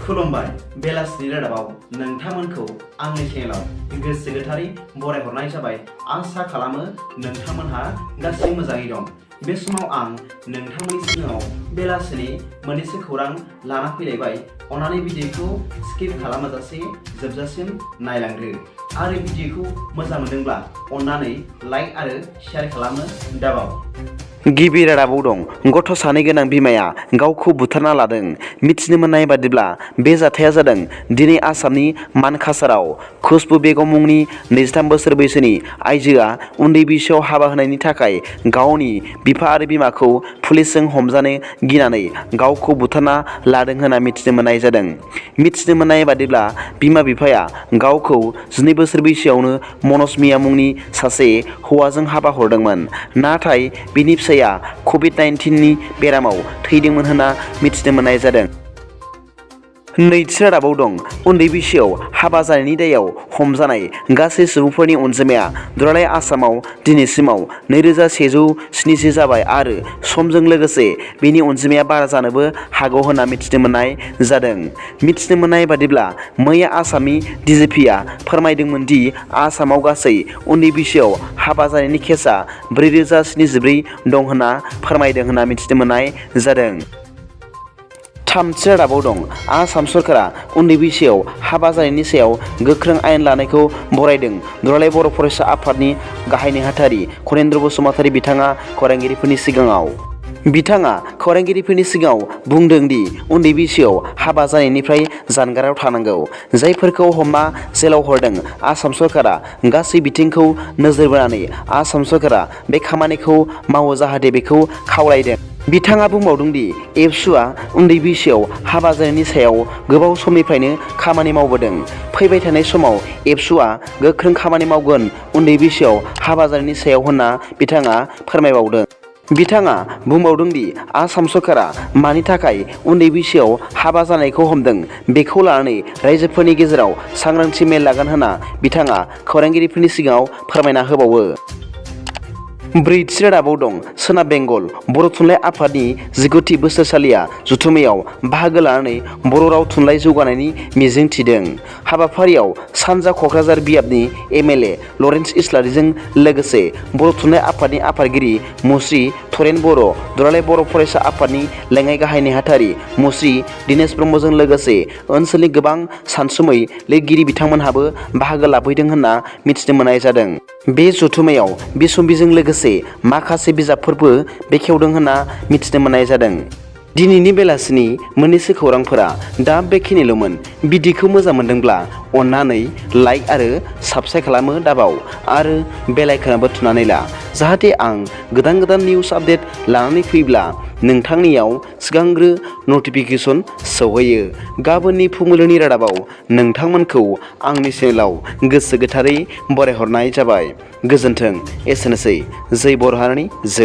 खुलुमबाय बेलासिनि रादाबाव नोंथांमोनखौ आंनि चेनेलाव गोसो गोथारै बरायहरनाय जाबाय। आसा खालामो नोंथांमोनहा गासै मोजाङै दं। बे समाव आं नोंथांमोननि सिगाङाव बेलासिनि मोननैसो खौरां लाना फैलायबाय। अन्नानै भिडिअखौ स्किप खालामाजासे जोबजासिम नायलांदो आरो भिडिअखौ मोजां मोनदोंब्ला अन्नानै लाइक आरो शेयार खालामनो दाबाव। गिबि रादाबाव दं गथ' सानै गोनां बिमाया गावखौ बुथारना लादों। मिथिनो मोननाय बादिब्ला बे जाथाया जादों दिनै आसामनि मानकासाराव खुशबु बेगम मुंनि 23 बोसोर बैसोनि आइजोआ उन्दै बैसोआव हाबा होनायनि थाखाय गावनि बिफा आरो बिमाखौ पुलिसजों हमजानो गिनानै गावखौ बुथारना लादों होनना मिथिनो मोननाय जादों। मिथिनो मोननाय बादिब्ला बिमा बिफाया गावखौ 12 बोसोर बैसोआवनो मनज मिया मुंनि सासे हौवाजों हाबा हरदोंमोन। नाथाय बिनि फिसाया कभिड-19 नि बेरामाव थैदोंमोन होनना मिथिनो मोननाय जादों। नैथि रादाबाव दं उन्दै बैसोआव हाबा जानायनि दायाव हमजानाय गासै सुबुंफोरनि अनजिमाया दुलाराय आसामाव दिनैसिमाव 2170 जाबाय आरो समजों लोगोसे बेनि अनजिमाया बारा जानोबो हागौ होनना मिथिनो मोननाय जादों। मिथिनो मोननाय बादिब्ला मैया आसामनि DGPआ फोरमायदोंमोन दि आसामाव गासै उन्दै बैसोआव हाबा जानायनि केसआ 4074 दं होनना फोरमायदों होनना मिथिनो मोननाय जादों। थामथि रादाबाव दं आसाम सरकारा उन्दै बैसोआव हाबा जानायनि सायाव गोख्रों आयेन लानायखौ बरायदों। दुलाराय बर' फरायसा आफादनि गाहाय नेहाथारि खरेन्द्र बसुमतारी बिथाङा खौरांगिरिफोरनि सिगाङाव बुंदों दि उन्दै बैसोआव हाबा जानायनिफ्राय जानगाराव थानांगौ। जायफोरखौ हमना जेलाव हरदों आसाम सरकारा गासै बिथिंखौ नोजोर बोनानै आसाम सरकारा बे खामानिखौ मावो जाहाथे बेखौ खावलायदों। बिथाङा बुंबावदों दि एबसुआ उन्दै बैसोआव हाबा जानायनि सायाव गोबाव समनिफ्रायनो खामानि मावबोदों। फैबाय थानाय समाव एबसुआ गोख्रों खामानि मावगोन उन्दै बैसोआव हाबा जानायनि सायाव होनना बिथाङा फोरमायबावदों। बिथाङा बुंबावदों दि आसाम सरकारा मानि थाखाय उन्दै बैसोआव हाबा जानायखौ हमदों बेखौ लानानै रायजोफोरनि गेजेराव सांग्रांथि मेल लागोन होनना बिथाङा खौरांगिरिफोरनि सिगाङाव फोरमायना होबावो। ब्रैथि रादाबाव दं सोनाब बेंगल बर' थुनलाइ आफादनि 19थि बोसोरसालिया जथुम्मायाव बाहागो लानानै बर' राव थुनलाइ जौगानायनि मिजिं थिदों। हाबाफारियाव सानजा क'क्राझार बियाबनि MLA लरेन्स इस्लारिजों लोगोसे बर' थुनलाइ आफादनि आफादगिरि मुस्रि थरेन बर', दुलाराय बर' फरायसा आफादनि लेङाइ गाहाय नेहाथारि मुस्रि दिनेश ब्रह्मजों लोगोसे ओनसोलनि गोबां सानसुमै लिरगिरि बिथांमोनहाबो बाहागो लाफैदों होनना मिथिनो मोननाय जादों। बे जथुम्मायाव बिसम्बिजों लोगोसे माखासे बिजाबफोरबो बेखेवदों होनना मिथिनो मोननाय जादों। दिनैनि बेलासिनि मोननैसो खौरांफोरा दा बेखिनिल'मोन। भिडिअखौ मोजां मोनदोंब्ला अन्नानै लाइक आरो साबस्क्राइब खालामनो दाबाव आरो बेल आइकनआबो थुनानै ला जाहाथे आं गोदान निउस आपडेट लानानै फैब्ला नोंथांनियाव सिगांग्रो नटिफिकेसन सौहैयो। गाबोननि फुंबिलिनि रादाबाव नोंथांमोनखौ आंनि चेनेलाव गोसो गोथारै बरायहरनाय जाबाय। गोजोन्थों। एसेनोसै। जै बर' हारिनि जै।